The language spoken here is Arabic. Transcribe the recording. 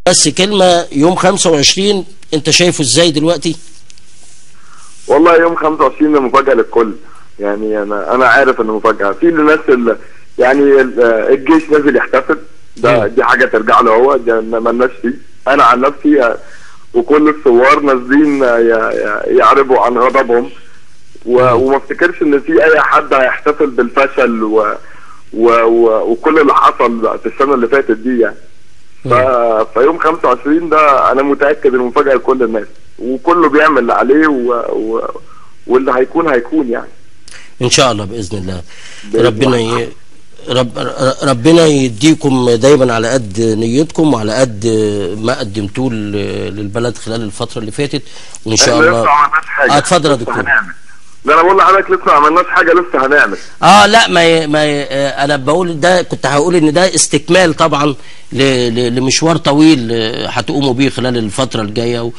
بس كلمة، يوم 25 انت شايفه ازاي دلوقتي؟ والله يوم 25 ده مفاجأة للكل. يعني انا عارف انه مفاجأة في الناس يعني الجيش نازل يحتفل، دي حاجة ترجع له هو، ده مالناش فيه. انا عن نفسي وكل الثوار نازلين يعربوا عن غضبهم، وما افتكرش ان في اي حد هيحتفل بالفشل وكل اللي حصل في السنة اللي فاتت دي يعني. فيوم 25 ده انا متاكد انه مفاجاه لكل الناس، وكله بيعمل اللي عليه واللي هيكون يعني ان شاء الله باذن الله. ربنا يديكم دايما على قد نيتكم وعلى قد ما قدمتوه للبلد خلال الفتره اللي فاتت، وان شاء الله. لسه ما عملناش حاجه. اتفضل يا دكتور. ده انا بقول لحضرتك لسه ما عملناش حاجه، لسه هنعمل. لا انا بقول ده، كنت هقول ان ده استكمال طبعا لمشوار طويل هتقوموا بيه خلال الفتره الجايه